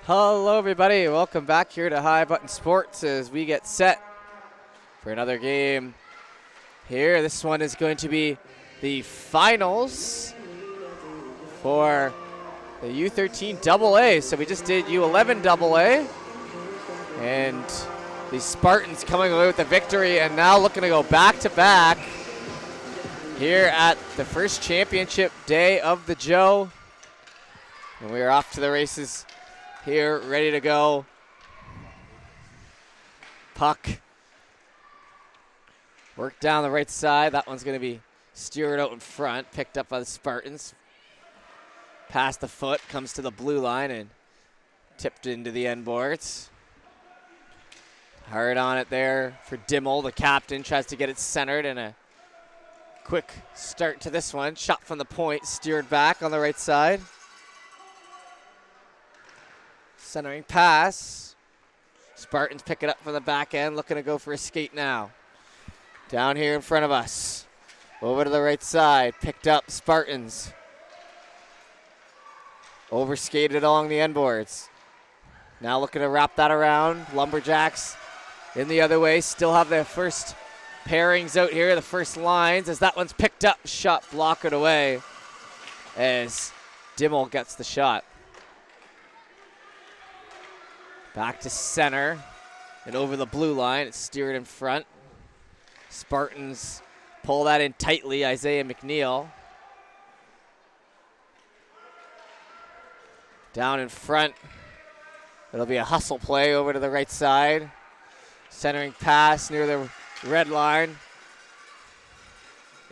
Hello everybody, welcome back here to High Button Sports as we get set for another game here. This one is going to be the finals for the U13AA. So we just did U11AA and the Spartans coming away with the victory and now looking to go back to back here at the first championship day of the Joe. And we are off to the races here, ready to go. Puck work down the right side. That one's going to be steered out in front, picked up by the Spartans. Past the foot, comes to the blue line and tipped into the end boards. Hard on it there for Dimmel, the captain, tries to get it centered, and a quick start to this one. Shot from the point, steered back on the right side. Centering pass. Spartans pick it up from the back end, looking to go for a skate now. Down here in front of us. Over to the right side, picked up Spartans. Overskated along the end boards. Now looking to wrap that around. Lumberjacks in the other way, still have their first pairings out here, the first lines, as that one's picked up, shot blocked away as Dimmel gets the shot. Back to center and over the blue line. It's steered in front. Spartans pull that in tightly. Isaiah McNeil. Down in front. It'll be a hustle play over to the right side. Centering pass near the red line.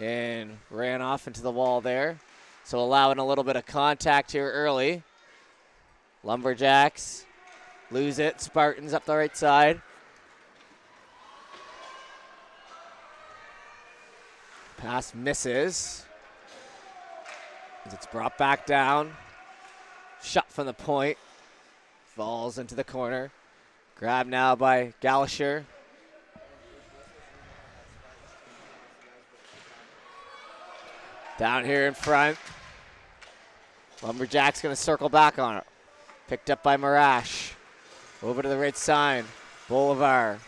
And ran off into the wall there. So allowing a little bit of contact here early. Lumberjacks lose it. Spartans up the right side. Pass misses. As it's brought back down. Shot from the point. Falls into the corner. Grabbed now by Gallagher. Down here in front. Lumberjacks going to circle back on it. Picked up by Marash. Over to the right side, Bolivar.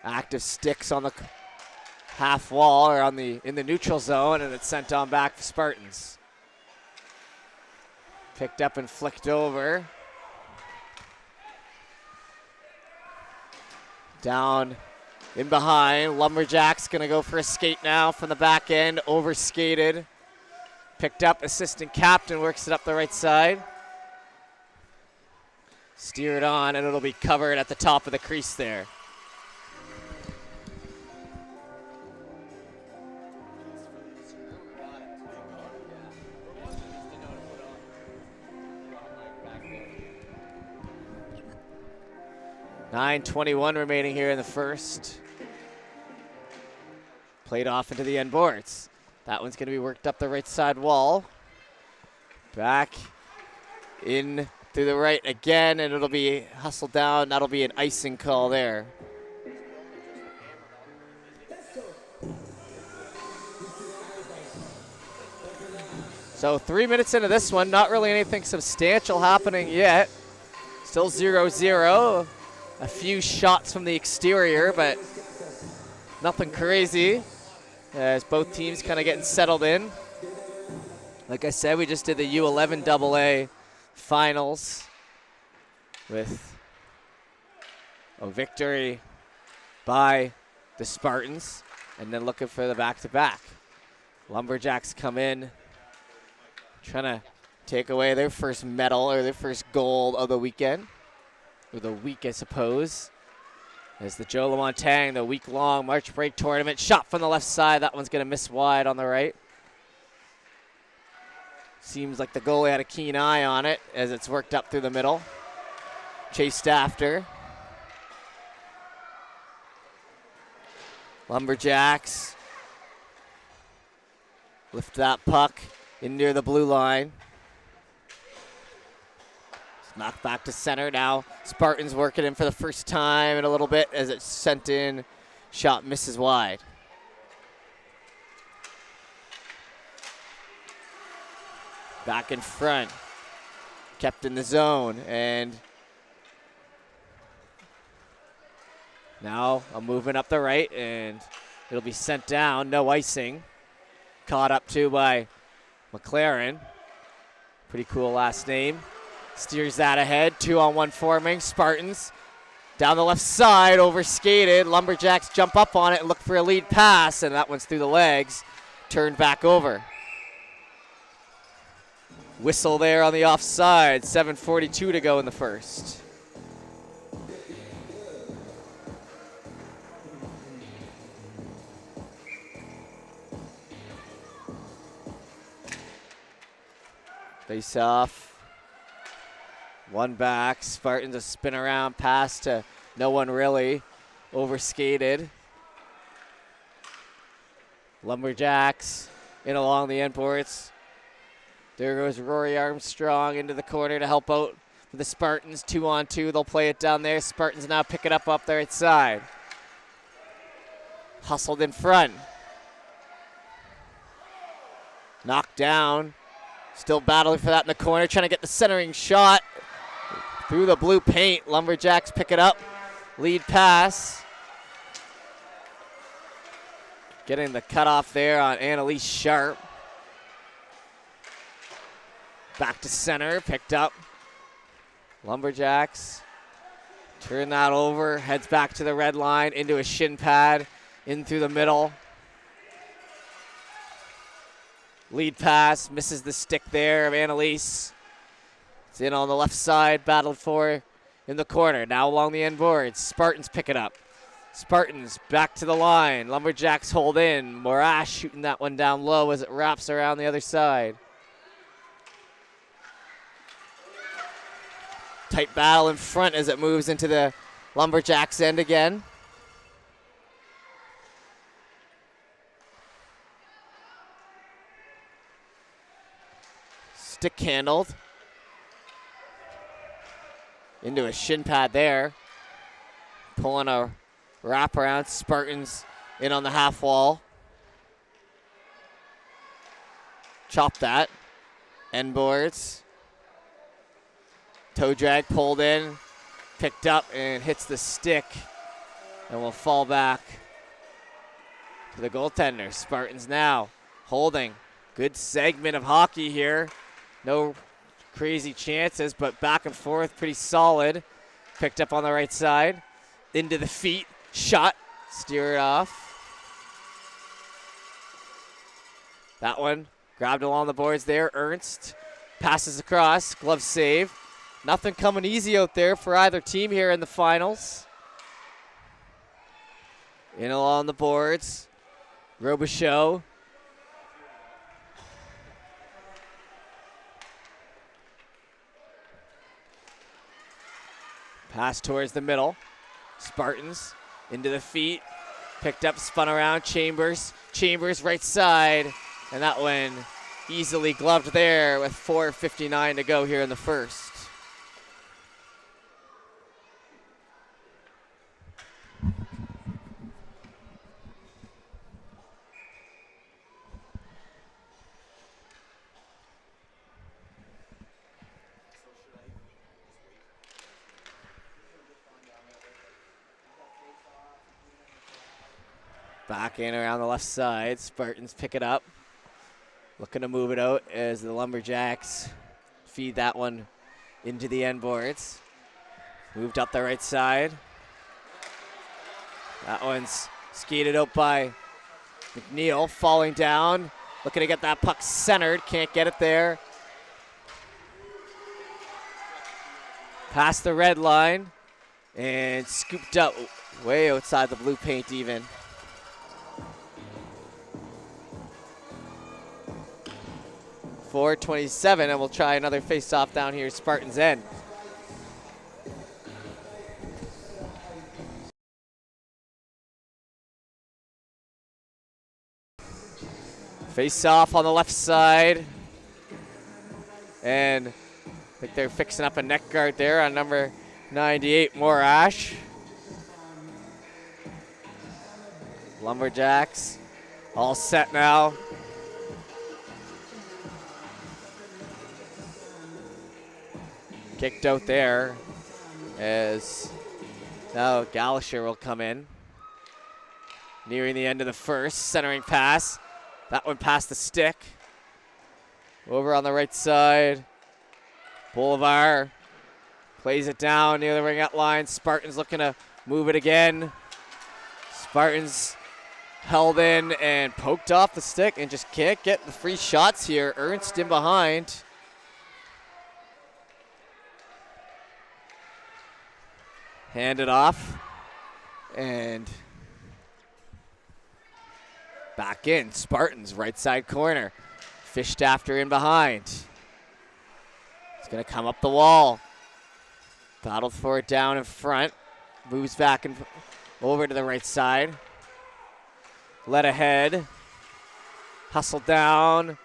Active sticks on the half wall or in the neutral zone, and it's sent on back for Spartans. Picked up and flicked over. Down in behind, Lumberjacks gonna go for a skate now from the back end, over skated. Picked up, assistant captain works it up the right side. Steered on, and it'll be covered at the top of the crease there. .9:21 remaining here in the first. Played off into the end boards. That one's going to be worked up the right side wall. Back in through the right again, and it'll be hustled down. That'll be an icing call there. So 3 minutes into this one, not really anything substantial happening yet. Still 0-0. A few shots from the exterior, but nothing crazy as both teams kind of getting settled in. Like I said, we just did the U11AA finals with a victory by the Spartans, and then looking for the back-to-back. Lumberjacks come in trying to take away their first medal or their first gold of the weekend, or the week I suppose, as the Joe LaMontagne, the week-long March break tournament, shot from the left side. That one's going to miss wide on the right. Seems like the goalie had a keen eye on it as it's worked up through the middle. Chased after. Lumberjacks lift that puck in near the blue line. It's knocked back to center now. Spartans working in for the first time in a little bit as it's sent in. Shot misses wide. Back in front. kept in the zone, and now a movement up the right, and it'll be sent down. No icing. Caught up to by McLaren. Pretty cool last name. Steers that ahead. 2-on-1 forming. Spartans down the left side, over skated. Lumberjacks jump up on it and look for a lead pass, and that one's through the legs. Turned back over. Whistle there on the offside. 7:42 to go in the first. Face off. One back. Spartans a spin around pass to no one really. Over skated. Lumberjacks in along the end boards. There goes Rory Armstrong into the corner to help out for the Spartans. 2-on-2. They'll play it down there. Spartans now pick it up the right side. Hustled in front. Knocked down. Still battling for that in the corner. Trying to get the centering shot. Through the blue paint. Lumberjacks pick it up. Lead pass. Getting the cutoff there on Annalise Sharp. Back to center. Picked up. Lumberjacks. Turn that over. Heads back to the red line. Into a shin pad. In through the middle. Lead pass. Misses the stick there of Annalise. It's in on the left side. Battled for in the corner. Now along the end boards. Spartans pick it up. Spartans back to the line. Lumberjacks hold in. Morash shooting that one down low as it wraps around the other side. Tight battle in front as it moves into the Lumberjacks end again. Stick handled. Into a shin pad there. Pulling a wraparound. Spartans in on the half wall. Chop that. End boards. Toe drag pulled in. Picked up and hits the stick. And will fall back to the goaltender. Spartans now holding. Good segment of hockey here. No crazy chances, but back and forth, pretty solid. Picked up on the right side. Into the feet. Shot. Steer it off. That one grabbed along the boards there. Ernst passes across. Glove save. Nothing coming easy out there for either team here in the finals. In along the boards. Robichaud. Pass towards the middle. Spartans into the feet. Picked up, spun around. Chambers. Chambers right side. And that one easily gloved there with 4:59 to go here in the first. Back in around the left side. Spartans pick it up. Looking to move it out as the Lumberjacks feed that one into the end boards. Moved up the right side. That one's skated out by McNeil, falling down. Looking to get that puck centered. Can't get it there. Past the red line. And scooped up way outside the blue paint even. .427, and we'll try another face-off down here, Spartans end. Face-off on the left side. And I think they're fixing up a neck guard there on number 98, Morash. Lumberjacks all set now. Kicked out there as now Gallagher will come in. Nearing the end of the first, centering pass. That one past the stick. Over on the right side. Bolivar plays it down near the ring-out line. Spartans looking to move it again. Spartans held in and poked off the stick and just can't get the free shots here. Ernst in behind. Hand it off. And back in. Spartans, right side corner. Fished after in behind. It's going to come up the wall. Battled for it down in front. Moves back and over to the right side. Led ahead. Hustled down.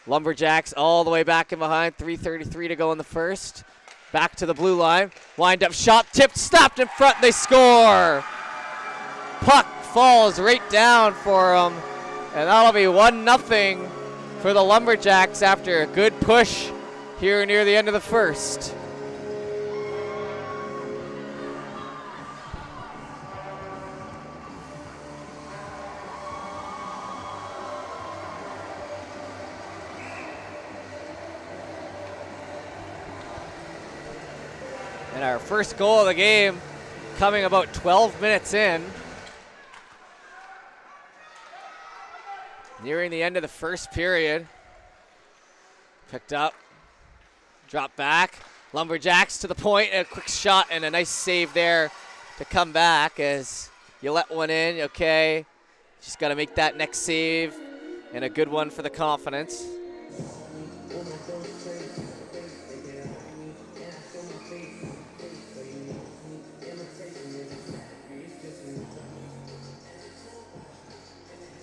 Lumberjacks all the way back in behind. 3:33 to go in the first. Back to the blue line. Wind up shot. Tipped. Stopped in front. They score. Puck falls right down for them. And that'll be 1-0 for the Lumberjacks after a good push here near the end of the first. And our first goal of the game coming about 12 minutes in. Nearing the end of the first period. Picked up. Drop back. Lumberjacks to the point. A quick shot and a nice save there to come back as you let one in. Okay. Just got to make that next save. And a good one for the confidence.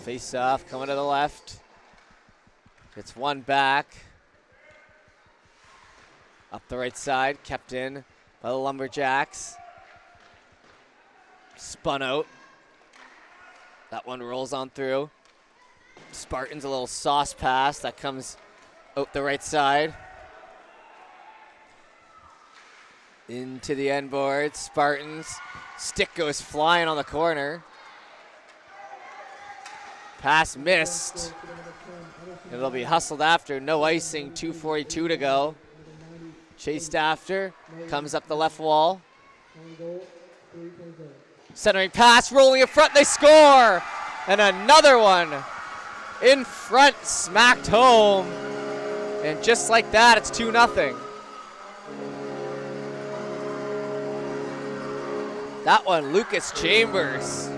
Face off, coming to the left. Gets one back. Up the right side, kept in by the Lumberjacks. Spun out. That one rolls on through. Spartans a little sauce pass that comes out the right side. Into the end board, Spartans. Stick goes flying on the corner. Pass missed. It'll be hustled after, no icing, 2:42 to go. Chased after, comes up the left wall. Centering pass, rolling in front, they score! And another one in front, smacked home. And just like that, it's 2-0. That one, Lucas Chambers.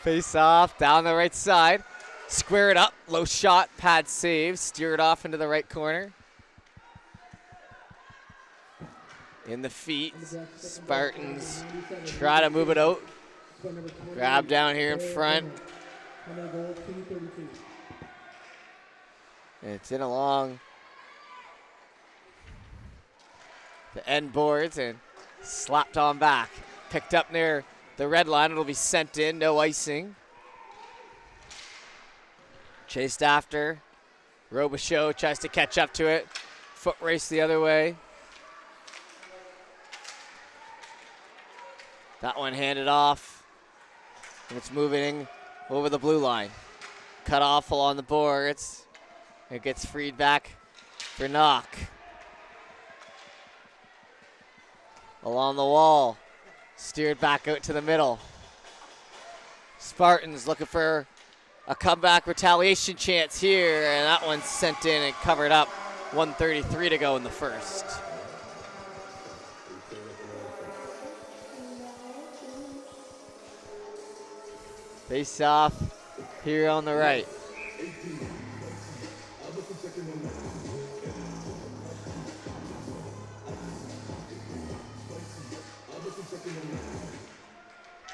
Face off, down the right side. Square it up, low shot, pad save. Steer it off into the right corner. In the feet, Spartans try to move it out. Grab down here in front. And it's in along the end boards and slapped on back. Picked up near the red line, it'll be sent in, no icing. Chased after. Robichaud tries to catch up to it. Foot race the other way. That one handed off. And it's moving over the blue line. Cut off along the boards. It gets freed back for knock. Along the wall. Steered back out to the middle. Spartans looking for a comeback retaliation chance here, and that one's sent in and covered up. 1:33 to go in the first. Face off here on the right.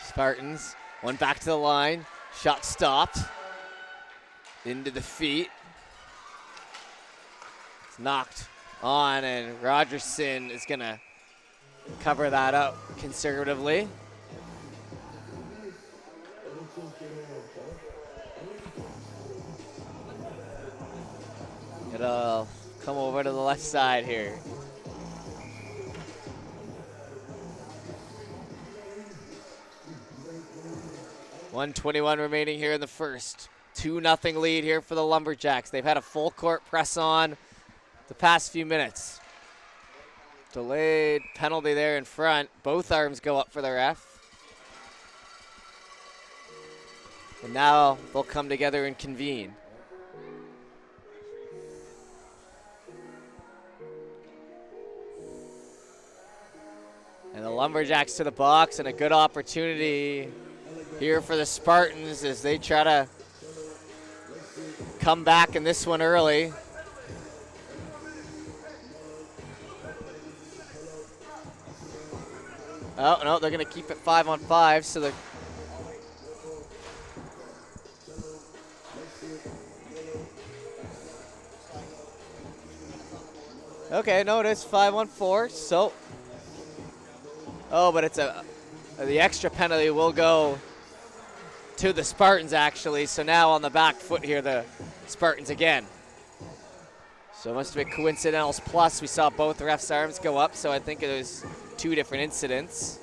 Spartans, one back to the line, shot stopped. into the feet. It's knocked on, and Rogerson is going to cover that up conservatively. It'll come over to the left side here. .121 remaining here in the first. 2-0 lead here for the Lumberjacks. They've had a full court press on the past few minutes. Delayed penalty there in front. Both arms go up for the ref. And now they'll come together and convene. And the Lumberjacks to the box, and a good opportunity here for the Spartans as they try to come back in this one early. Oh, no, they're going to keep it 5-on-5, so the okay, no, it is 5-on-4, so but it's the extra penalty will go to the Spartans, actually. So now on the back foot here, the Spartans again. So it must have been coincidentals plus. We saw both refs' arms go up, so I think it was 2 different incidents.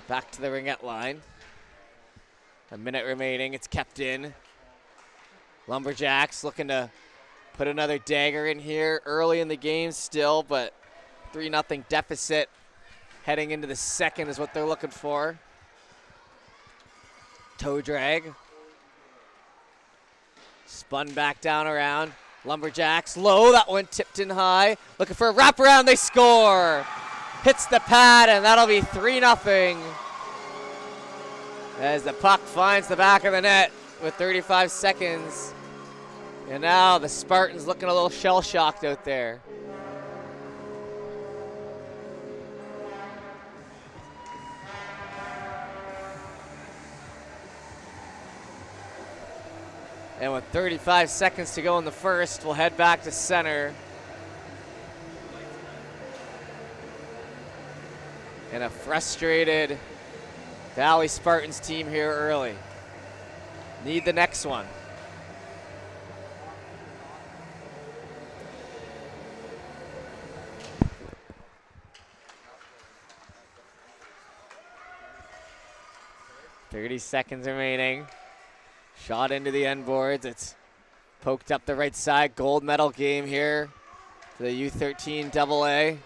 Back to the ringette line. A minute remaining, it's kept in. Lumberjacks looking to put another dagger in here early in the game still, but 3-0 deficit heading into the second is what they're looking for. Toe drag. Spun back down around. Lumberjacks low, that one tipped in high. Looking for a wraparound, they score! Hits the pad, and that'll be 3-0. As the puck finds the back of the net with 35 seconds. And now the Spartans looking a little shell-shocked out there. And with 35 seconds to go in the first, we'll head back to center. And a frustrated Valley Spartans team here early. Need the next one. .30 seconds remaining. Shot into the end boards. It's poked up the right side. Gold medal game here for the U13AA.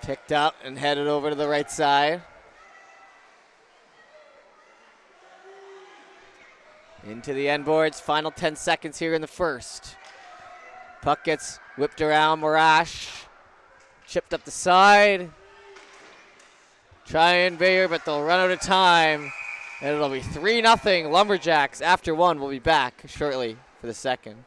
Picked up and headed over to the right side. Into the end boards. Final 10 seconds here in the first. Puck gets whipped around. Marash chipped up the side. Try and Bayer, but they'll run out of time. And it'll be 3-0 Lumberjacks after one. We'll be back shortly for the second.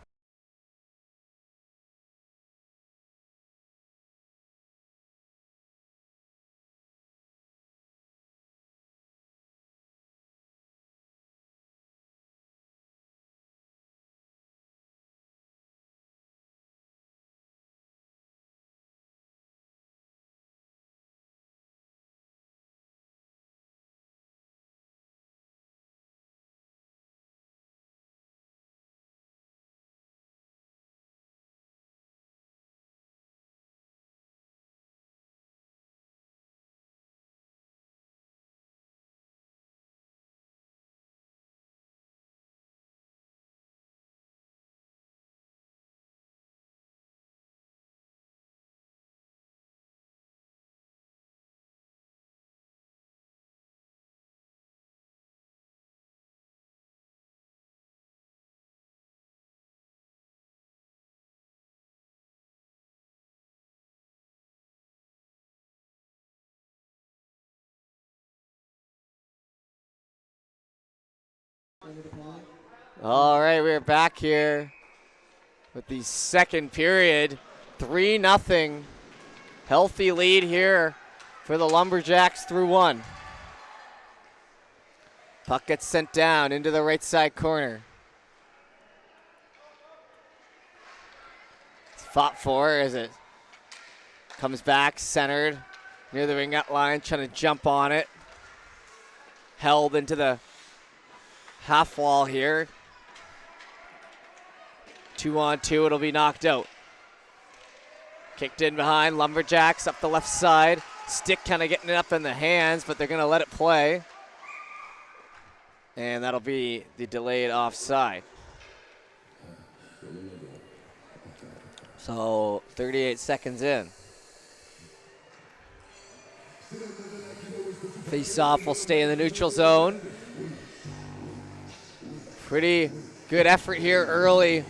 All right, we're back here with the second period. 3-0. Healthy lead here for the Lumberjacks through one. Puck gets sent down into the right side corner. It's fought for as it comes back, centered near the ring out line, trying to jump on it. Held into the half wall here. 2-on-2, it'll be knocked out. Kicked in behind, Lumberjacks up the left side. Stick kind of getting it up in the hands, but they're going to let it play. And that'll be the delayed offside. So 38 seconds in. Face-off will stay in the neutral zone. Pretty good effort here early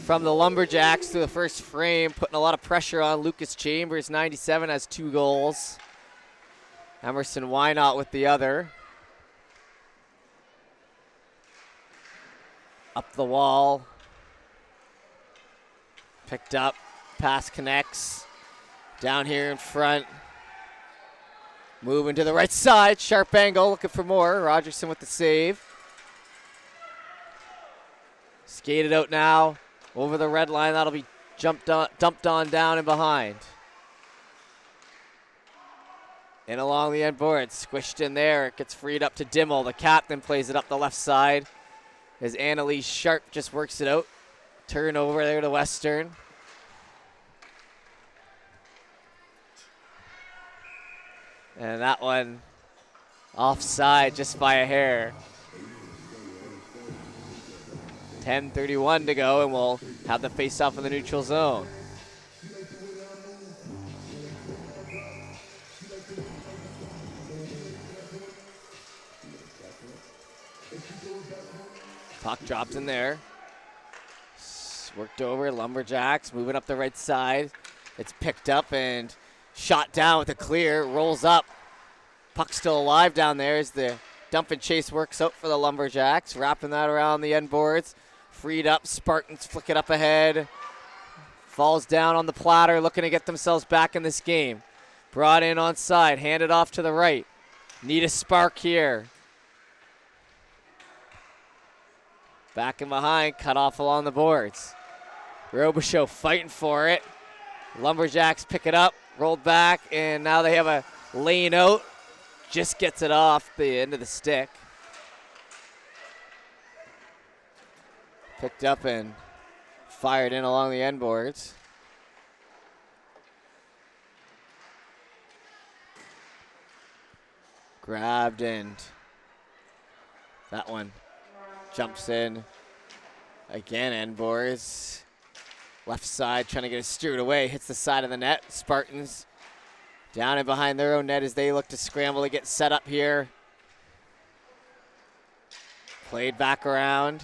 from the Lumberjacks through the first frame, putting a lot of pressure on Lucas Chambers. 97 has 2 goals. Emerson Wynot with the other. Up the wall. Picked up. Pass connects. Down here in front. Moving to the right side. Sharp angle. Looking for more. Rogerson with the save. Skated out now. Over the red line. That'll be dumped on down and behind. And along the end board. Squished in there. It gets freed up to Dimmel. The captain plays it up the left side as Annalise Sharp just works it out. Turnover there to Western. And that one offside just by a hair. 10:31 to go, and we'll have the face-off in the neutral zone. Puck dropped in there. Worked over, Lumberjacks moving up the right side. It's picked up and shot down with a clear, rolls up. Puck still alive down there as the dump and chase works out for the Lumberjacks. Wrapping that around the end boards. Freed up, Spartans flick it up ahead. Falls down on the platter, looking to get themselves back in this game. Brought in on side, handed off to the right. Need a spark here. Back and behind, cut off along the boards. Robichaud fighting for it. Lumberjacks pick it up, rolled back, and now they have a lane out. Just gets it off the end of the stick. Picked up and fired in along the end boards. Grabbed and that one jumps in. Again, end boards. Left side trying to get it steered away. Hits the side of the net. Spartans down and behind their own net as they look to scramble to get set up here. Played back around.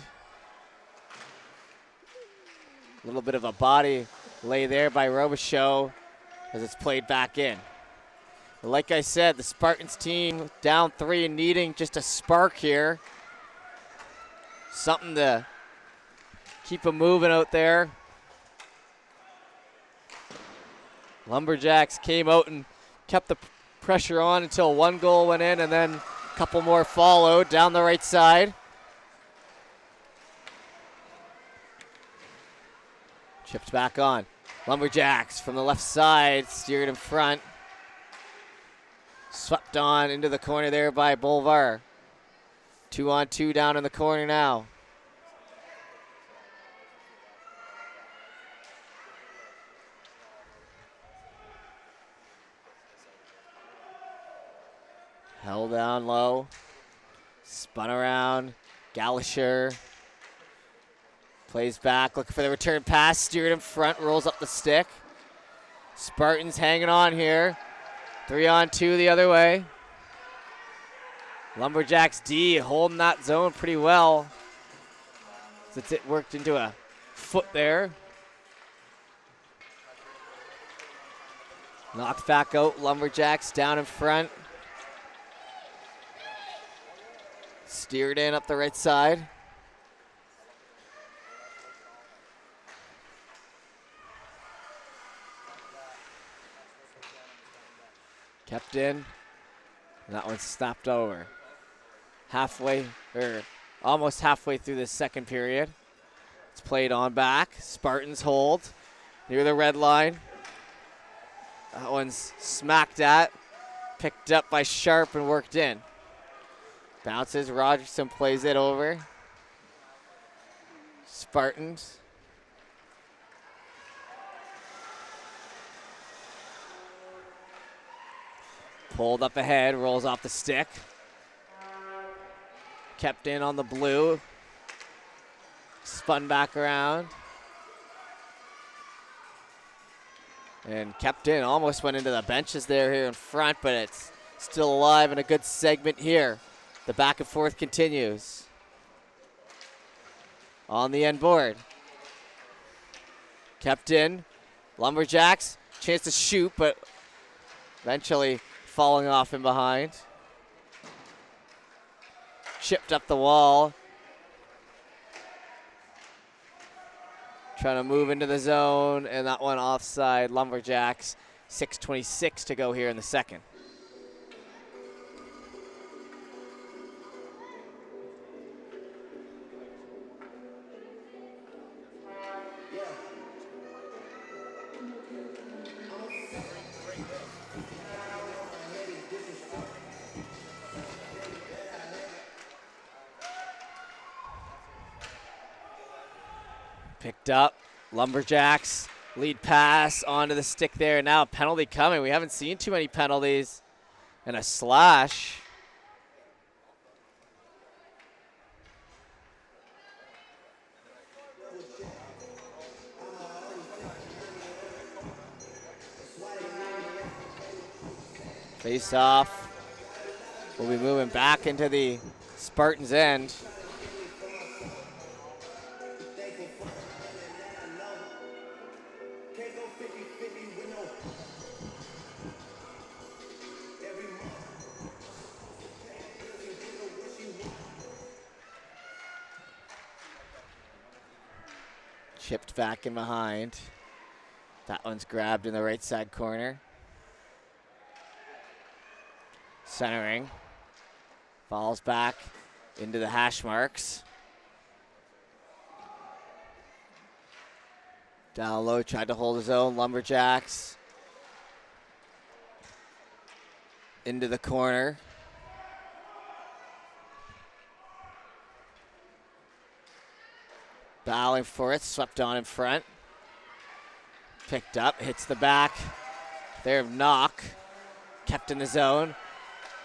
A little bit of a body lay there by Robichaud as it's played back in. But like I said, the Spartans team down 3 and needing just a spark here. Something to keep them moving out there. Lumberjacks came out and kept the pressure on until 1 goal went in, and then a couple more followed down the right side. Chipped back on. Lumberjacks from the left side, steered in front. Swept on into the corner there by Bolvar. 2-on-2 down in the corner now. Held down low. Spun around. Gallagher plays back, looking for the return pass. Steered in front, rolls up the stick. Spartans hanging on here. 3-on-2 the other way. Lumberjacks D holding that zone pretty well. Since it worked into a foot there. Knocked back out. Lumberjacks down in front. Steered in up the right side. Kept in. And that one snapped over. Halfway, or almost halfway through the second period. It's played on back. Spartans hold near the red line. That one's smacked at. Picked up by Sharp and worked in. Bounces, Rogerson plays it over. Spartans. Pulled up ahead, rolls off the stick. Kept in on the blue. Spun back around. And kept in, almost went into the benches there here in front, but it's still alive and a good segment here. The back and forth continues. On the end board. Kept in. Lumberjacks, chance to shoot, but eventually falling off in behind. Chipped up the wall. Trying to move into the zone, and that one offside. Lumberjacks, 6:26 to go here in the second. Picked up, Lumberjacks, lead pass onto the stick there. Now a penalty coming. We haven't seen too many penalties. And a slash. Face off. We'll be moving back into the Spartans' end. Chipped back in behind. That one's grabbed in the right side corner. Centering. Falls back into the hash marks. Down low, tried to hold his own. Lumberjacks. Into the corner. Battling for it, swept on in front. Picked up, hits the back. There, knock. Kept in the zone.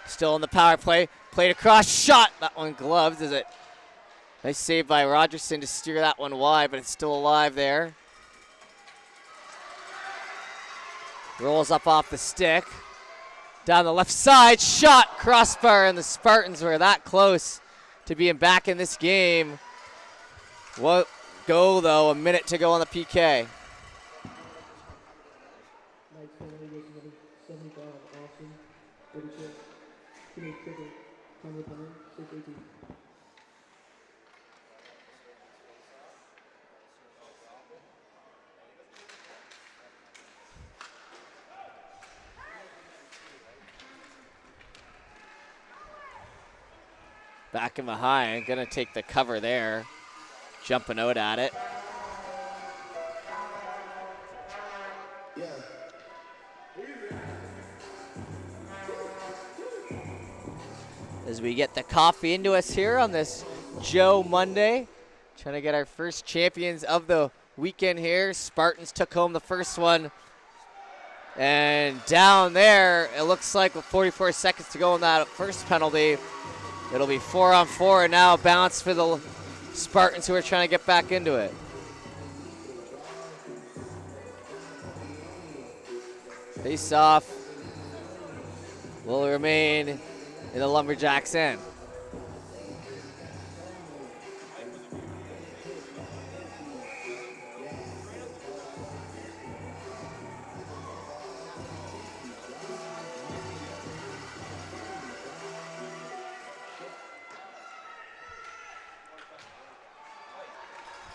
Still in the power play. Played across, shot. That one gloved. Is it? Nice save by Rogerson to steer that one wide, but it's still alive there. Rolls up off the stick. Down the left side, shot, crossbar, and the Spartans were that close to being back in this game. Won't go, though. A minute to go on the PK. Back in behind, gonna take the cover there. Jumping out at it. As we get the coffee into us here on this Joe Monday. Trying to get our first champions of the weekend here. Spartans took home the first one. And down there, it looks like with 44 seconds to go on that first penalty, it'll be 4-on-4, and now a bounce for the Spartans who are trying to get back into it. Face off will remain in the Lumberjacks' end.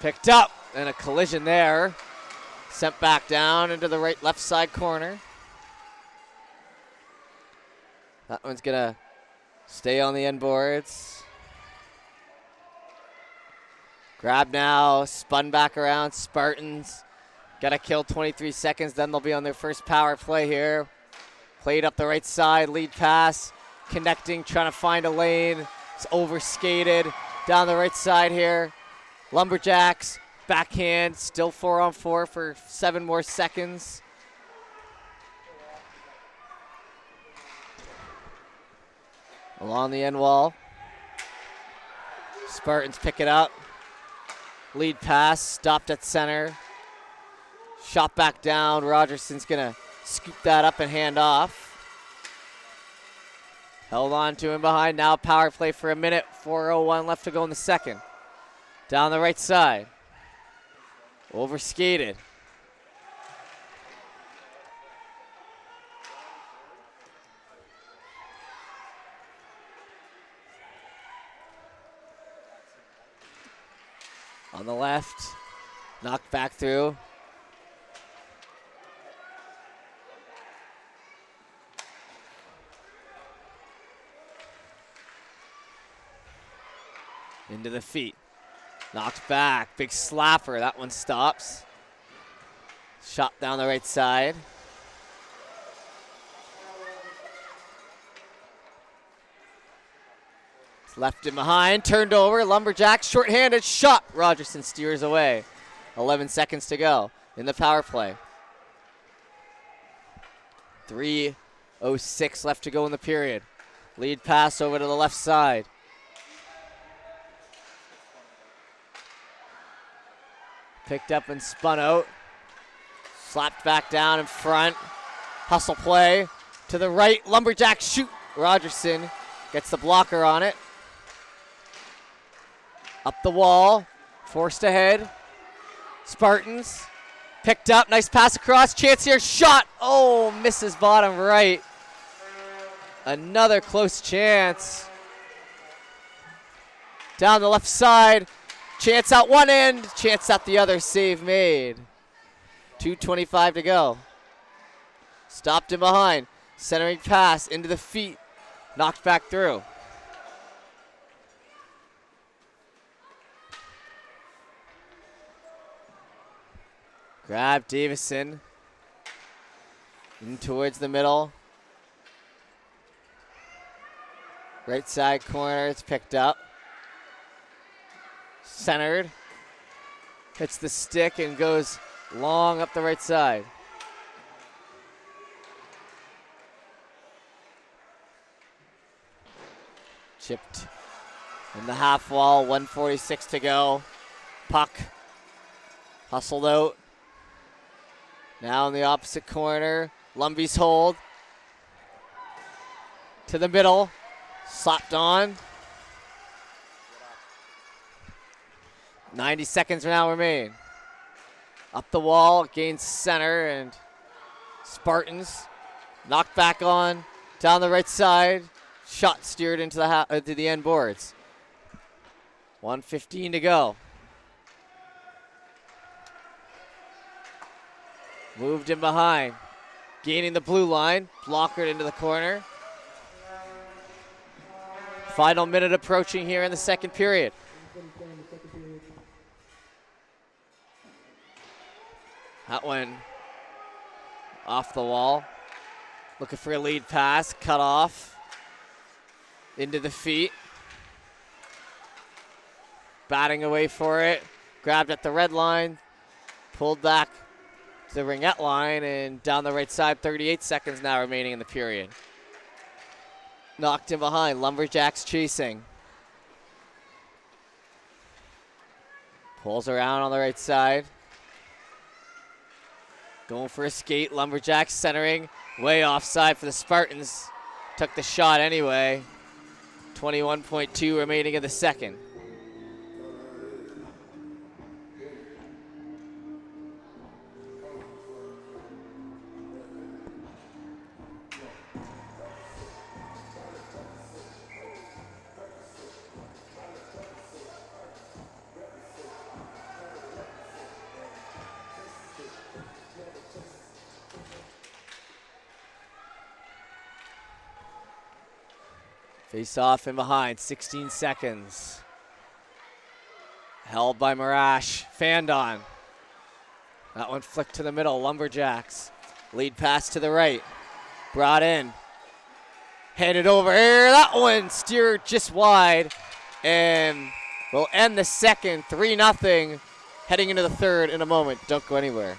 Picked up, and a collision there. Sent back down into the left side corner. That one's gonna stay on the end boards. Grab now, spun back around. Spartans gotta kill 23 seconds, then they'll be on their first power play here. Played up the right side, lead pass, connecting, trying to find a lane. It's overskated down the right side here. Lumberjacks, backhand, still 4-on-4 for 7 more seconds. Along the end wall. Spartans pick it up. Lead pass, stopped at center. Shot back down. Rogerson's gonna scoop that up and hand off. Held on to him behind. Now power play for a minute. 4:01 left to go in the second. Down the right side. Overskated. On the left. Knocked back through. Into the feet. Knocked back. Big slapper. That one stops. Shot down the right side. It's left him behind. Turned over. Lumberjacks shorthanded. Shot. Rogerson steers away. 11 seconds to go in the power play. 3:06 left to go in the period. Lead pass over to the left side. Picked up and spun out. Slapped back down in front. Hustle play to the right. Lumberjack shoot. Rogerson gets the blocker on it. Up the wall. Forced ahead. Spartans. Picked up. Nice pass across. Chance here. Shot. Oh, misses bottom right. Another close chance. Down the left side. Chance out one end, chance out the other, save made. 2:25 to go. Stopped him behind. Centering pass into the feet. Knocked back through. Grab Davison. In towards the middle. Right side corner, it's picked up. Centered. Hits the stick and goes long up the right side. Chipped in the half wall, 1:46 to go. Puck hustled out. Now in the opposite corner, Lumby's hold. To the middle, slapped on. 90 seconds now remain. Up the wall, gains center, and Spartans knocked back on. Down the right side, shot steered into the end boards. 1:15 to go. Moved in behind, gaining the blue line, blockered into the corner. Final minute approaching here in the second period. That one off the wall. Looking for a lead pass, cut off. Into the feet. Batting away for it. Grabbed at the red line. Pulled back to the ringette line and down the right side. 38 seconds now remaining in the period. Knocked in behind. Lumberjacks chasing. Pulls around on the right side. Going for a skate. Lumberjacks centering. Way offside for the Spartans. Took the shot anyway. 21.2 remaining in the second. Face off in behind, 16 seconds. Held by Marash, fanned on. That one flicked to the middle, Lumberjacks. Lead pass to the right, brought in. Handed over here, that one steered just wide. And we'll end the second, 3-0. Heading into the third in a moment, don't go anywhere.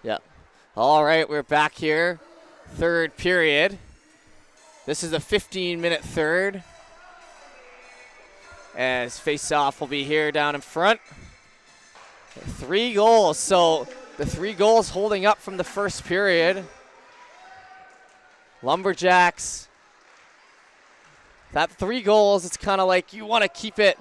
Yep. All right, we're back here. Third period. This is a 15-minute third. As face-off will be here down in front. 3 goals, so the 3 goals holding up from the first period. Lumberjacks, that 3 goals, it's kind of like you want to keep it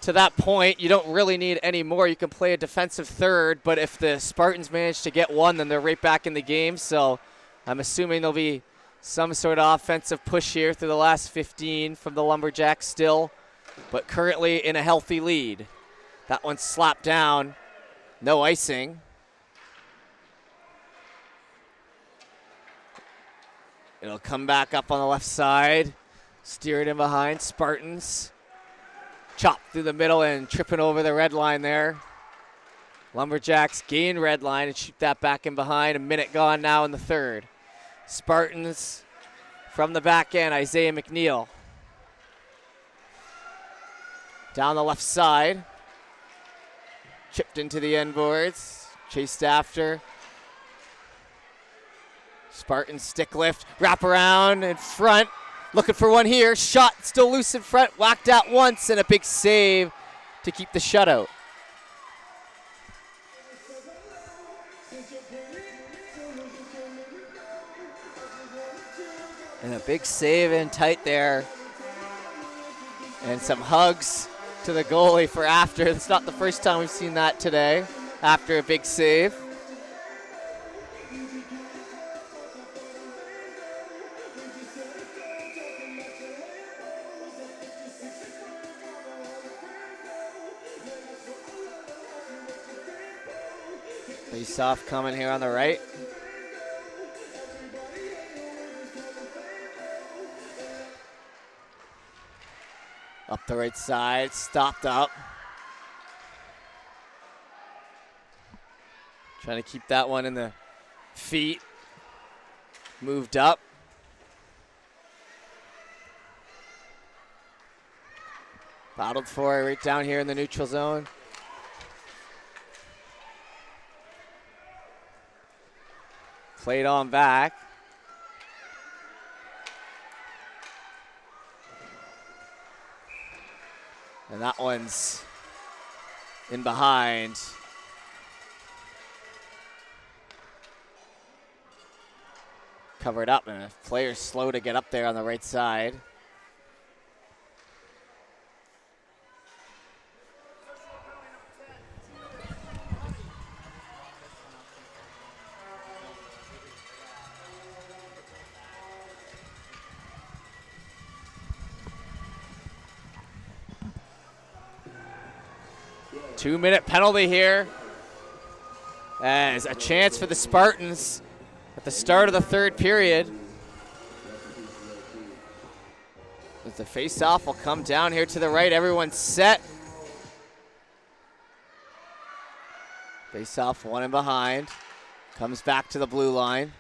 to that point. You don't really need any more. You can play a defensive third, but if the Spartans manage to get one, then they're right back in the game. So I'm assuming there'll be some sort of offensive push here through the last 15 from the Lumberjacks still, but currently in a healthy lead. That one slapped down, no icing. It'll come back up on the left side, steer it in behind, Spartans. Chop through the middle and tripping over the red line there. Lumberjacks gain red line and shoot that back in behind. A minute gone now in the third. Spartans from the back end, Isaiah McNeil. Down the left side. Chipped into the end boards. Chased after. Spartans stick lift. Wrap around in front. Looking for one here. Shot still loose in front. Whacked out once and a big save to keep the shutout. And a big save in tight there. And some hugs to the goalie for after. It's not the first time we've seen that today after a big save. Face-off coming here on the right. Up the right side, stopped up. Trying to keep that one in the feet. Moved up. Battled for it right down here in the neutral zone. Played on back. And that one's in behind. Covered up, and a player's slow to get up there on the right side. 2-minute penalty here. As a chance for the Spartans at the start of the third period. As the face-off will come down here to the right. Everyone's set. Face-off, one in behind. Comes back to the blue line.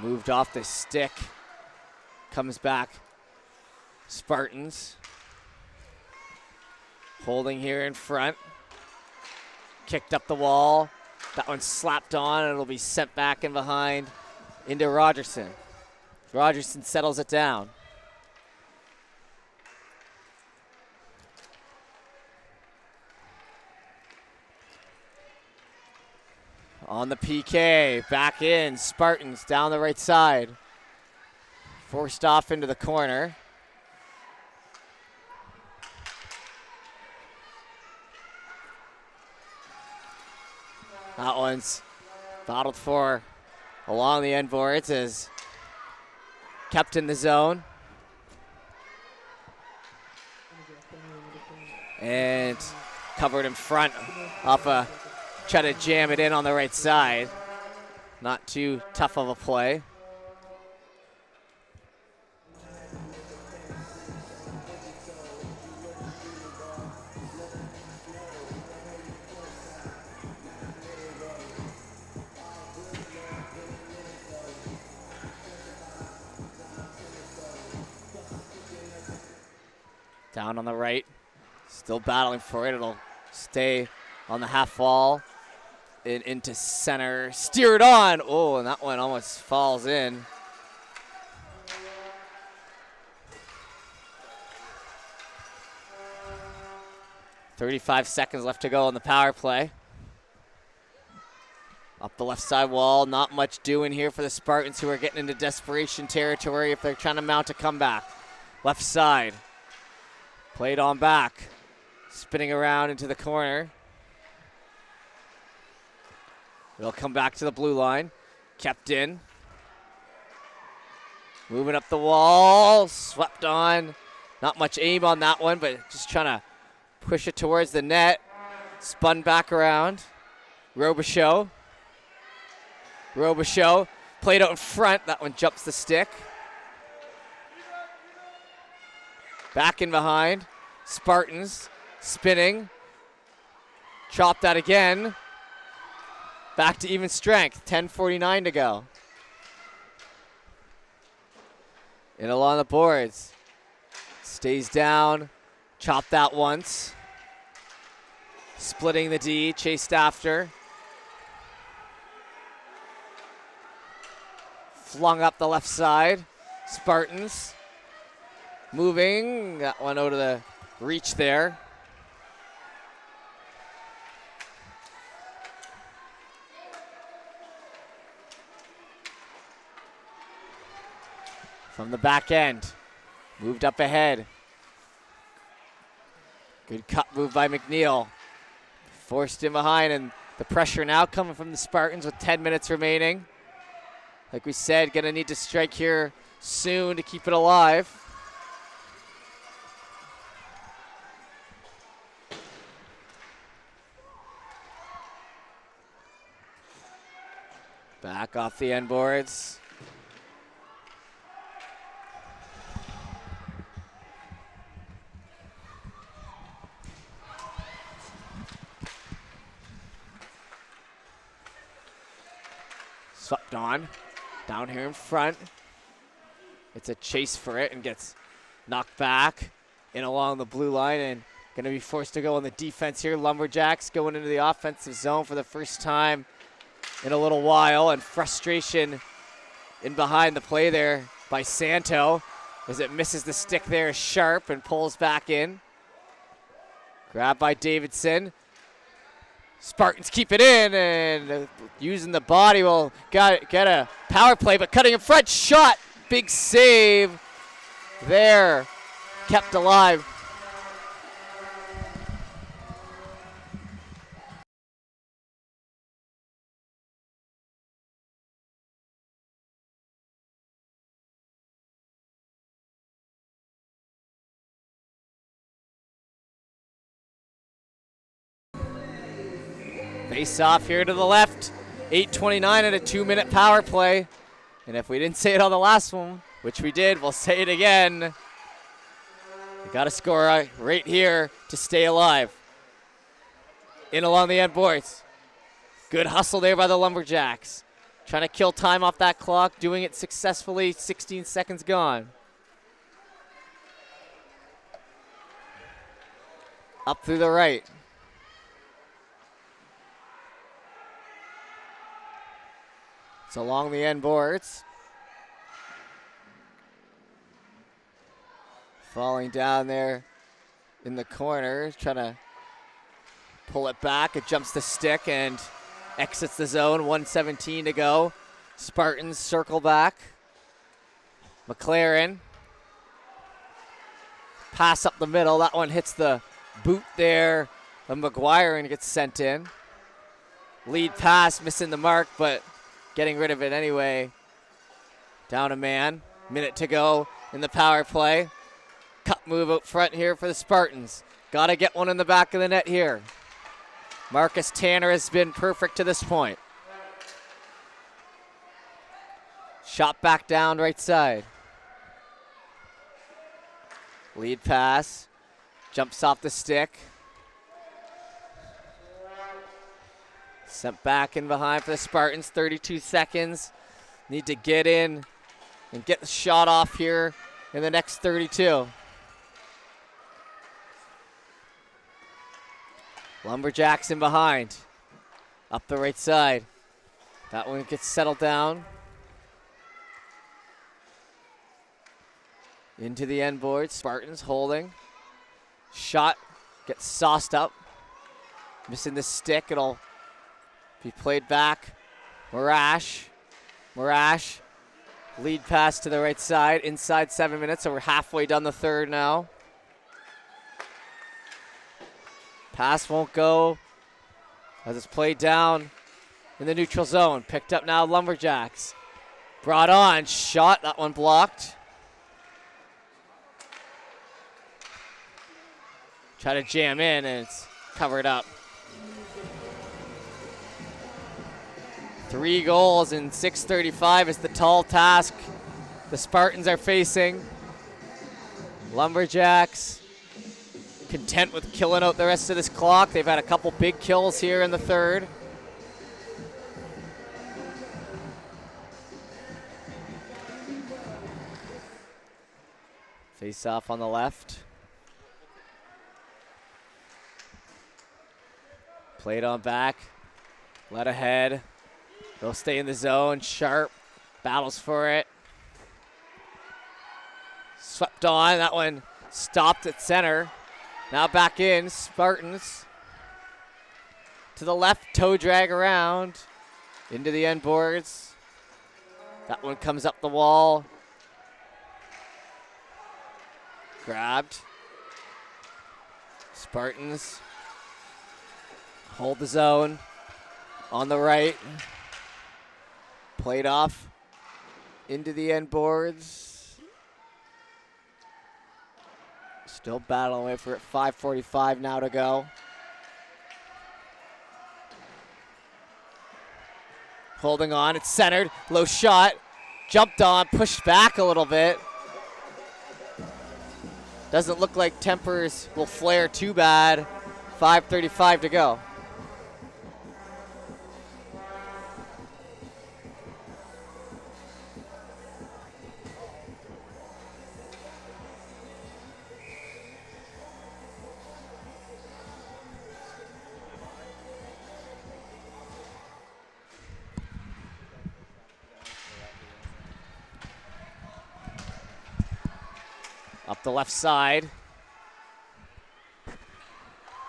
Moved off the stick. Comes back. Spartans. Holding here in front. Kicked up the wall. That one slapped on, and it'll be sent back in behind into Rogerson. Rogerson settles it down. On the PK, back in, Spartans down the right side. Forced off into the corner. That one's battled for along the end boards, as kept in the zone. And covered in front off a try to jam it in on the right side. Not too tough of a play. Down on the right, still battling for it. It'll stay on the half wall. Into center, steered on. Oh, and that one almost falls in. .35 seconds left to go on the power play. Up the left side wall, not much doing here for the Spartans, who are getting into desperation territory if they're trying to mount a comeback. Left side, played on back, spinning around into the corner. It'll come back to the blue line. Kept in. Moving up the wall. Swept on. Not much aim on that one, but just trying to push it towards the net. Spun back around. Robichaux. Played out in front. That one jumps the stick. Back in behind. Spartans spinning. Chop that again. Back to even strength, 10:49 to go. In along the boards. Stays down, chopped that once. Splitting the D, chased after. Flung up the left side. Spartans moving, that one out of the reach there. From the back end, moved up ahead. Good cut move by McNeil. Forced in behind, and the pressure now coming from the Spartans with 10 minutes remaining. Like we said, gonna need to strike here soon to keep it alive. Back off the end boards. Swept on, down here in front. It's a chase for it and gets knocked back in along the blue line, and gonna be forced to go on the defense here. Lumberjacks going into the offensive zone for the first time in a little while, and frustration in behind the play there by Santo as it misses the stick there sharp and pulls back in. Grabbed by Davidson. Spartans keep it in, and using the body will get a power play, but cutting in front, shot, big save there, kept alive. Face off here to the left. 8:29 and a 2-minute power play. And if we didn't say it on the last one, which we did, we'll say it again. You got to score right here to stay alive. In along the end boards. Good hustle there by the Lumberjacks. Trying to kill time off that clock, doing it successfully. 16 seconds gone. Up through the right. It's along the end boards. Falling down there in the corner, trying to pull it back. It jumps the stick and exits the zone. 1:17 to go. Spartans circle back. McLaren. Pass up the middle. That one hits the boot there of McGuire and gets sent in. Lead pass, missing the mark, but getting rid of it anyway. Down a man. Minute to go in the power play. Cut move out front here for the Spartans. Got to get one in the back of the net here. Marcus Tanner has been perfect to this point. Shot back down right side. Lead pass. Jumps off the stick. Sent back in behind for the Spartans. 32 seconds. Need to get in and get the shot off here in the next 32. Lumberjacks in behind. Up the right side. That one gets settled down. Into the end board. Spartans holding. Shot gets sauced up. Missing the stick. It'll be played back. Morash. Lead pass to the right side. Inside 7 minutes, so we're halfway done the third now. Pass won't go as it's played down in the neutral zone. Picked up now Lumberjacks. Brought on. Shot. That one blocked. Try to jam in and it's covered up. 3 goals in 6:35 is the tall task the Spartans are facing. Lumberjacks content with killing out the rest of this clock. They've had a couple big kills here in the third. Face off on the left. Played on back. Let ahead. They'll stay in the zone. Sharp battles for it. Swept on. That one stopped at center. Now back in. Spartans to the left. Toe drag around. Into the end boards. That one comes up the wall. Grabbed. Spartans hold the zone on the right. Played off into the end boards. Still battling away for it. 5:45 now to go. Holding on. It's centered. Low shot. Jumped on. Pushed back a little bit. Doesn't look like tempers will flare too bad. 5:35 to go. Up the left side.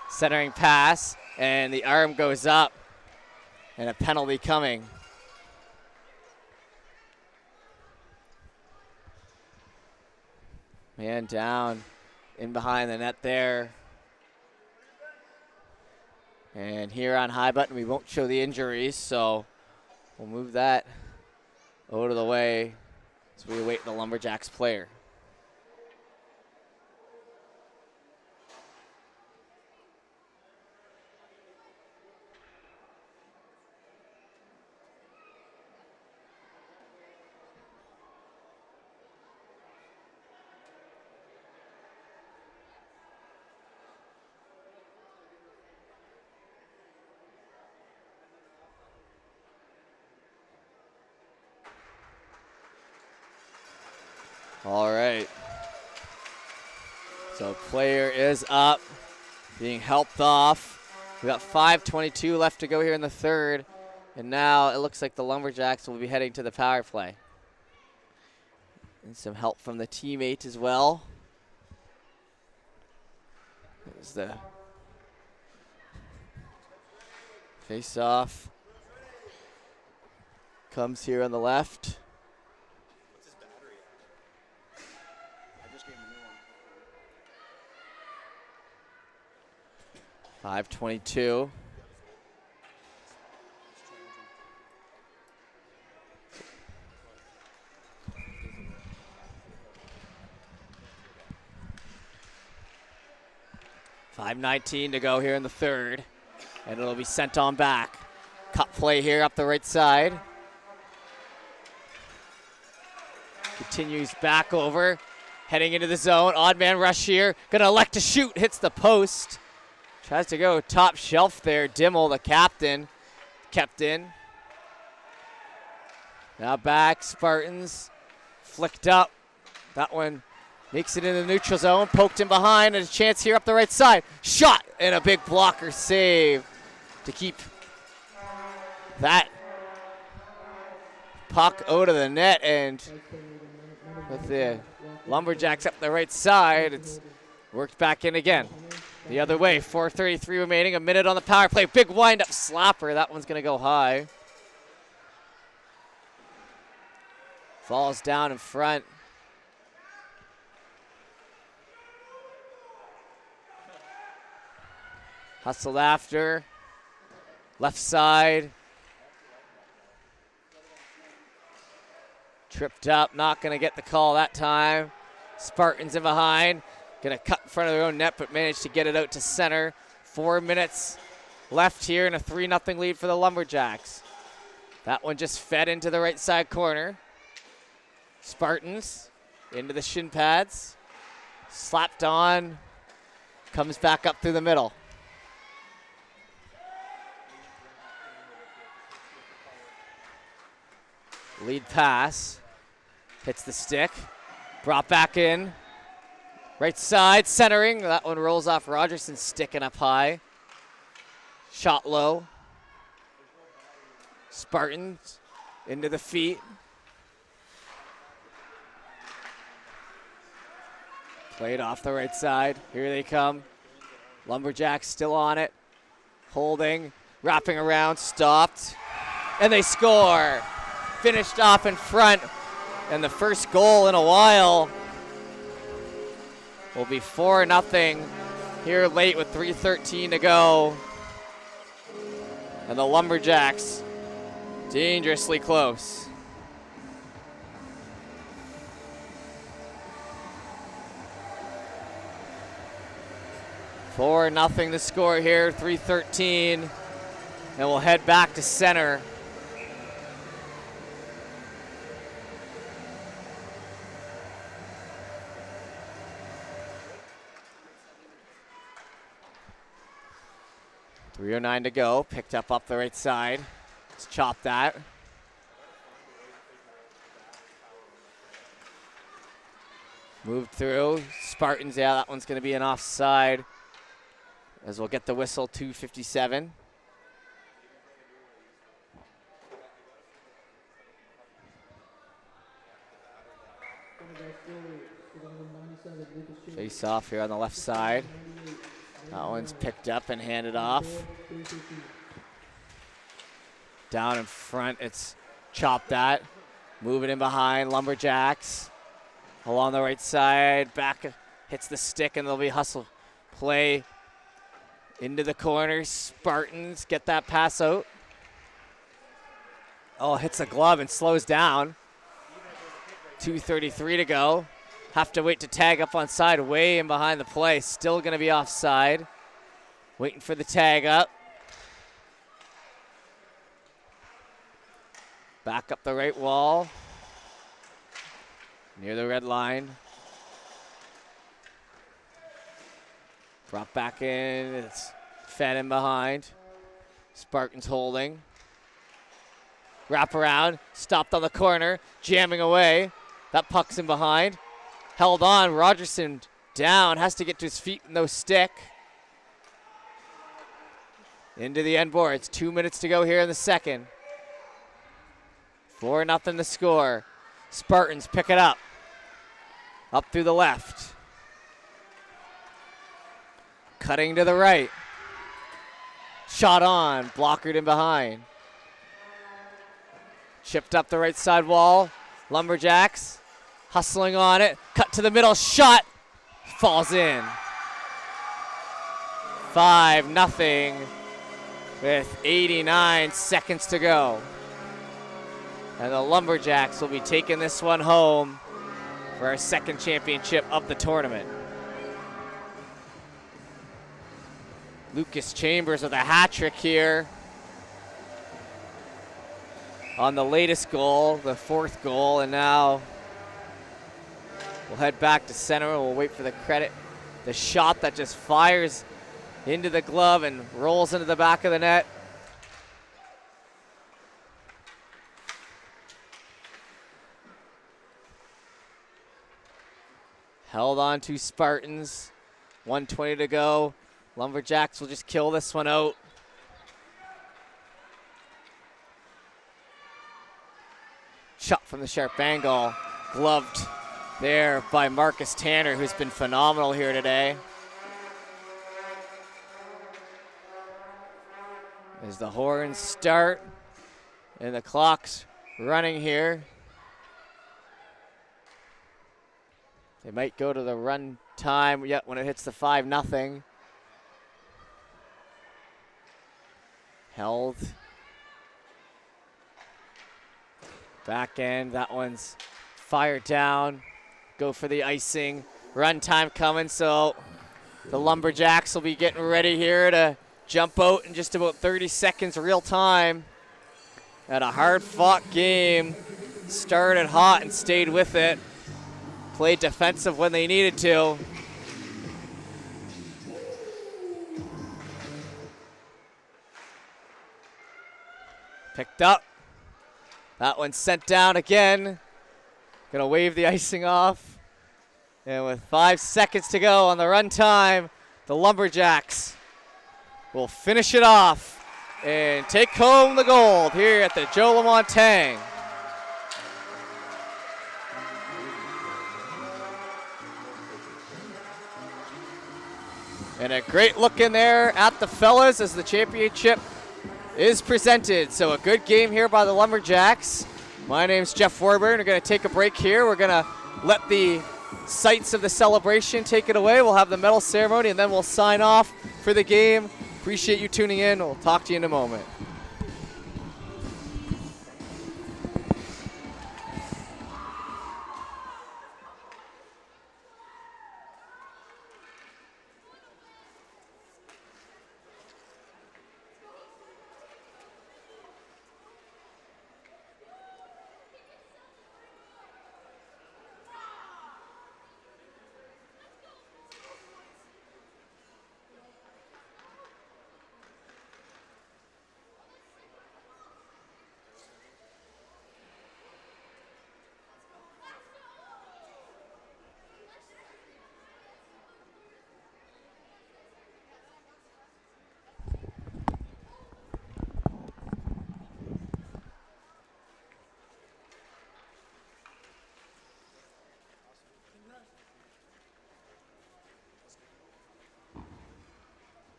Centering pass, and the arm goes up, and a penalty coming. Man down in behind the net there. And here on high button, we won't show the injuries, so we'll move that out of the way as we await the Lumberjacks player. All right. So player is up, being helped off. We got 5:22 left to go here in the third. And now it looks like the Lumberjacks will be heading to the power play. And some help from the teammate as well. There's the face-off. Comes here on the left. What's his battery at? I just gave him a new one. 5:22. .5:19 to go here in the third, and it'll be sent on back. Cut play here up the right side. Continues back over, heading into the zone. Odd man rush here, gonna elect to shoot, hits the post. Tries to go top shelf there. Dimmel, the captain, kept in. Now back, Spartans, flicked up. That one makes it in the neutral zone, poked in behind, and a chance here up the right side. Shot, and a big blocker save to keep that puck out of the net. And with the Lumberjacks up the right side, it's worked back in again. The other way, 4:33 remaining, a minute on the power play. Big wind-up slapper, that one's gonna go high. Falls down in front. Hustled after, left side. Tripped up, not gonna get the call that time. Spartans in behind, gonna cut in front of their own net, but managed to get it out to center. 4 minutes left here and a 3-0 lead for the Lumberjacks. That one just fed into the right side corner. Spartans into the shin pads, slapped on, comes back up through the middle. Lead pass, hits the stick, brought back in. Right side, centering, that one rolls off Rogerson, sticking up high. Shot low. Spartans into the feet. Played off the right side, here they come. Lumberjacks still on it, holding, wrapping around, stopped, and they score. Finished off in front, and the first goal in a while will be 4-0 here late with 3:13 to go. And the Lumberjacks dangerously close. $4-0 to score here, 3:13, and we'll head back to center. .309 to go, picked up the right side. Let's chop that. Moved through, Spartans, yeah, that one's gonna be an offside, as we'll get the whistle, 2:57. Face off here on the left side. That one's picked up and handed off. Down in front, it's chopped that. Moving in behind, Lumberjacks. Along the right side, back hits the stick, and there'll be hustle play into the corner. Spartans get that pass out. Oh, hits a glove and slows down. 2:33 to go. Have to wait to tag up on side, way in behind the play. Still gonna be offside. Waiting for the tag up. Back up the right wall. Near the red line. Brought back in, it's fed in behind. Spartans holding. Wrap around, stopped on the corner, jamming away. That puck's in behind. held on. Rogerson down, has to get to his feet, no stick. Into the end boards, 2 minutes to go here in the second. 4-0 the score. Spartans pick it up. Up through the left. Cutting to the right. Shot on, blockered in behind. Chipped up the right side wall. Lumberjacks hustling on it. Cut to the middle, shot. Falls in. 5-0 with 89 seconds to go. And the Lumberjacks will be taking this one home for our second championship of the tournament. Lucas Chambers with a hat trick here on the latest goal, the fourth goal, and now we'll head back to center and we'll wait for the credit. The shot that just fires into the glove and rolls into the back of the net. Held on to Spartans. 1:20 to go. Lumberjacks will just kill this one out. Shot from the sharp angle. Gloved there by Marcus Tanner, who's been phenomenal here today. As the horns start and the clock's running here. They might go to the run time yet when it hits the 5-0. Held. Back end, that one's fired down. Go for the icing. Run time coming, so the Lumberjacks will be getting ready here to jump out in just about 30 seconds real time. At a hard-fought game. Started hot and stayed with it. Played defensive when they needed to. Picked up. That one sent down again. Gonna wave the icing off. And with 5 seconds to go on the run time, the Lumberjacks will finish it off and take home the gold here at the Joe Lamont Tang. And a great look in there at the fellas as the championship is presented. So a good game here by the Lumberjacks. My name's Jeff Warburn. We're going to take a break here. We're going to let the sights of the celebration take it away. We'll have the medal ceremony, and then we'll sign off for the game. Appreciate you tuning in. We'll talk to you in a moment.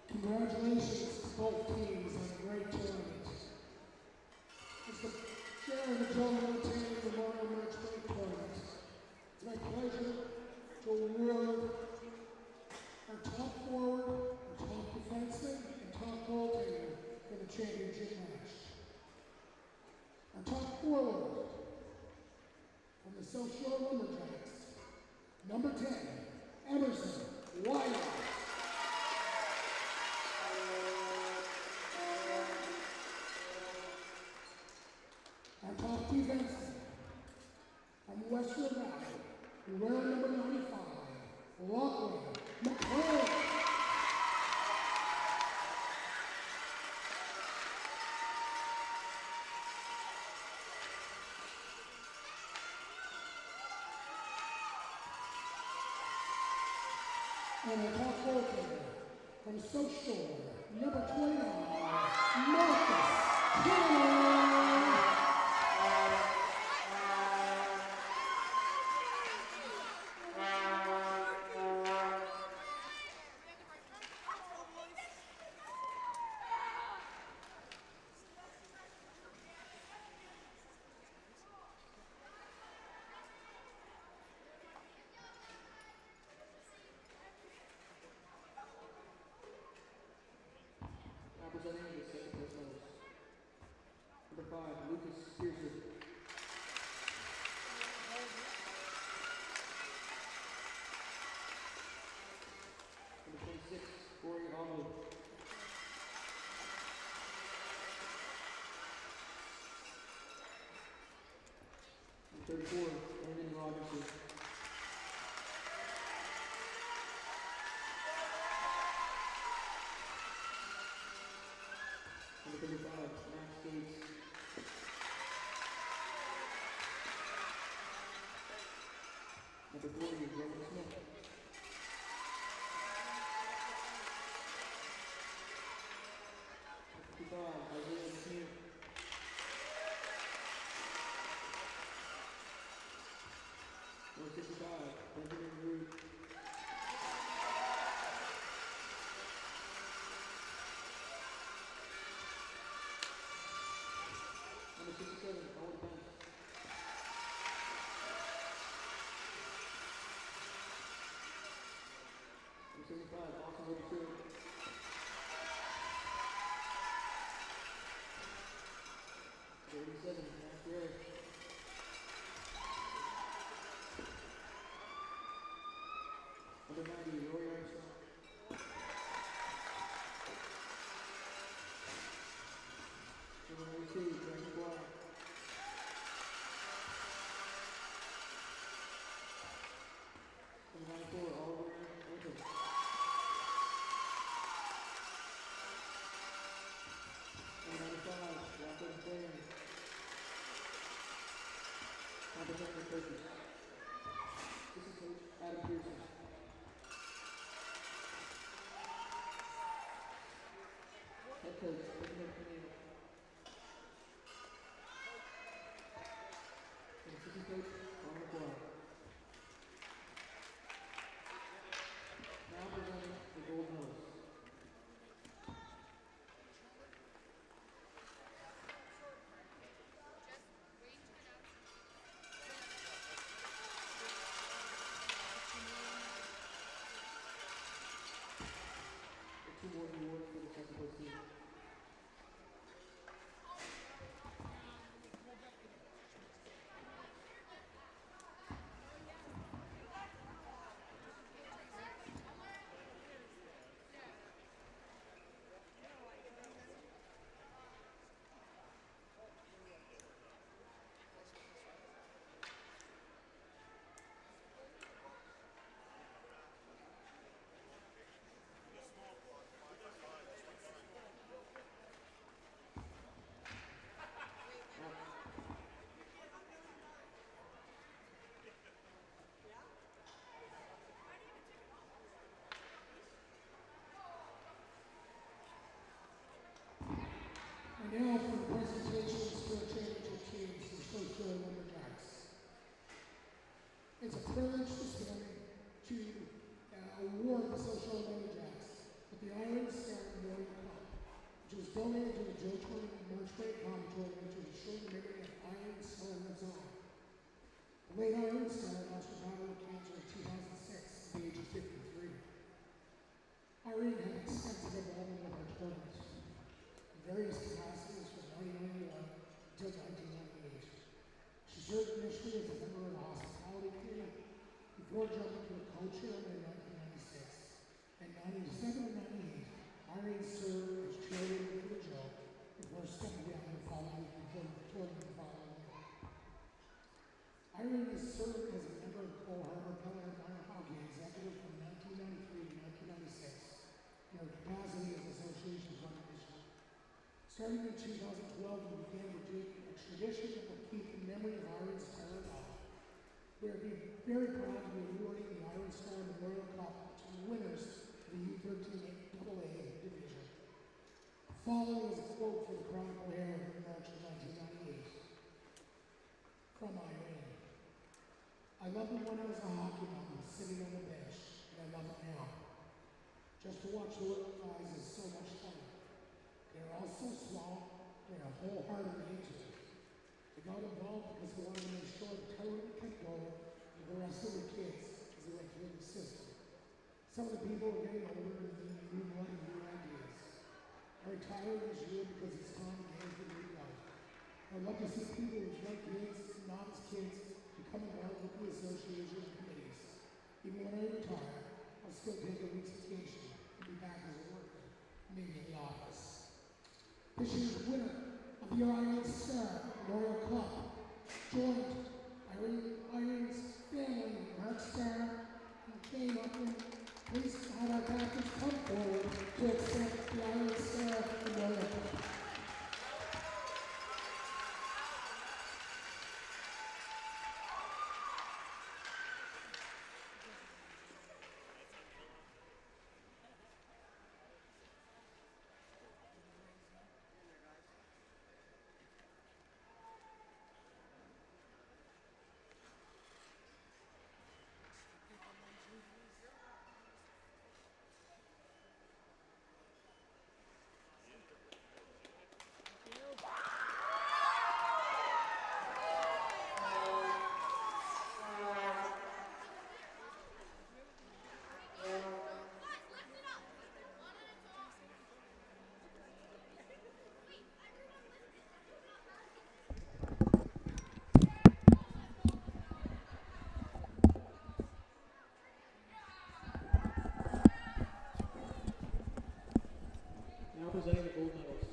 Congratulations to both teams on a great tournament. It's the chair of the Joe Montana Memorial Match Play Tournament. It's my pleasure to award our top forward, our top defenseman, and top goaltender for the championship match. Our top forward from the South Shore Lumberjacks, number 10, Emerson Wyatt. Our top defense from Western Valley, wearing number 95, Lachlan McClure. And a top goaltender from South Shore, number 29, Marcus Cameron. Representing the second place runners. Number 5, Lucas Pearson. Number 26, Corey Homley. Number 34, Brandon Robertson. Number 35, Max Gates. Number 40, Roman Smith. Number 55, Isaiah Smith. Number 65, Benjamin Root. Number 67, Owen Banks. Number 75, Austin Overture. Number 87, Max Ray. Number 90, Roy Armstrong. Number 92, Brandon Bly. Number 94, Oliver Lincoln. Number 95, Walker McLean. Representing the coaches. This is Coach Adam Pearson. Head coach, Benjamin Pineda. And assistant coach, Ron McGuire. Now presenting the Golden Nose. The 2 more awards for the second place team. And now for the presentations for championship teams for South Shore Lumberjacks. It's a privilege this morning to award the South Shore Lumberjacks with the Iron Star Memorial Cup, which was donated to the Joe Tournament March Break Common Tournament to ensure the memory of Iron Star lives on. The late Iron Star lost her battle with cancer in 2006 at the age of 53. Irene had extensive involvement with our tournament in various capacities from 1991 until 1998. She served initially as a member of the hospitality committee before jumping to a coach role in 1996. In 97 and 98, Irene served as cheerleader for the Joe before stepping down the following the following year. Irene has served as a member of the Coal Harbor Pellet Iron Hockey Executive from 1993 to 1996 in her capacity as Association Fund Commissioner. Starting in 2012, we began a tradition that will keep the memory of Iron Star alive. We are very proud to be awarding the Iron Star Memorial Cup to winners of the U13AA division. Following is a quote for the Chronicle Herald in March of 1998. From Irene. I loved it when I was a hockey mom, sitting on the bench, and I love it now. Just to watch the little guys is so much fun. They're all so small, they're wholeheartedly into it. They got involved because they wanted to make sure the tournament kept going with the rest of the kids as they went through the system. Some of the people are getting older and needing new blood and new ideas. I retired this year because it's time to get into new life. I'd love to see people with young kids, novice kids, become involved with the association and committees. Even when I retire, I'll still take a week's vacation and be back as a worker, maybe in the office. This year's winner of the Iron Star Memorial Cup joined Iron's family, Mark Star, who came up and please have our captains come forward to accept the Iron Star Memorial Cup. Now presenting the gold medals.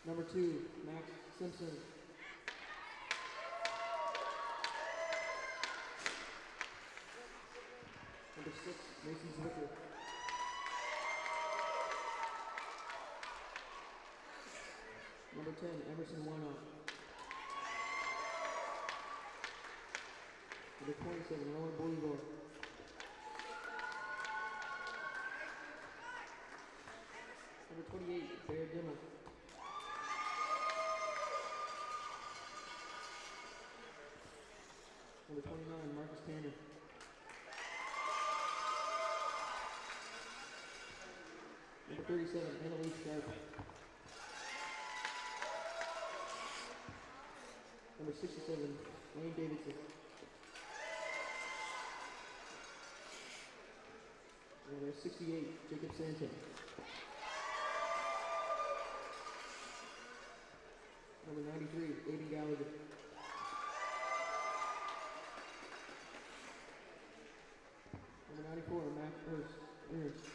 Number 2, Max Simpson. Number 6, Mason Zwicker. Number 10, Emerson Warnock. Number 27, Rowan Bolivar. Number 28, Bear Dimmel. Number 29, Marcus Tanner. Number 37, Annalise Sharp. Number 67, Lane Davidson. Number 68, Jacob Santa. Number 93, Aiden Gallagher. Number 94, Matt Ernst.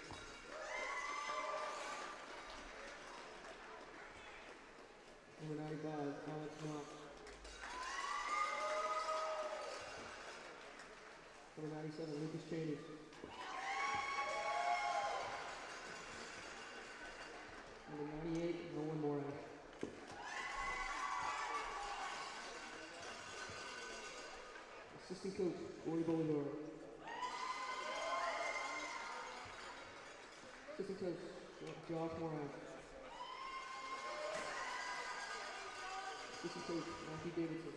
Number 95, Alex Knott. Number 97, Lucas Cheney. Number 98, Nolan Morash. Assistant coach, Corey Bolivar. Assistant coach, Josh Morash. Assistant coach, Matthew Davidson.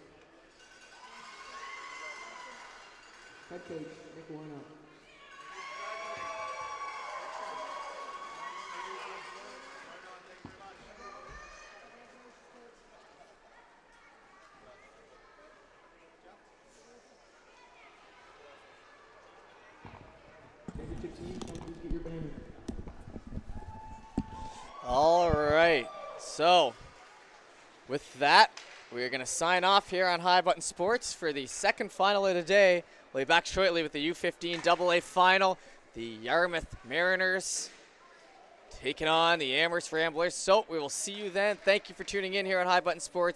Head coach, Nick Warnock. Championship team, come please get your banner. All right. So, with that, we are going to sign off here on High Button Sports for the second final of the day. We'll be back shortly with the U15AA final. The Yarmouth Mariners taking on the Amherst Ramblers. So, we will see you then. Thank you for tuning in here on High Button Sports.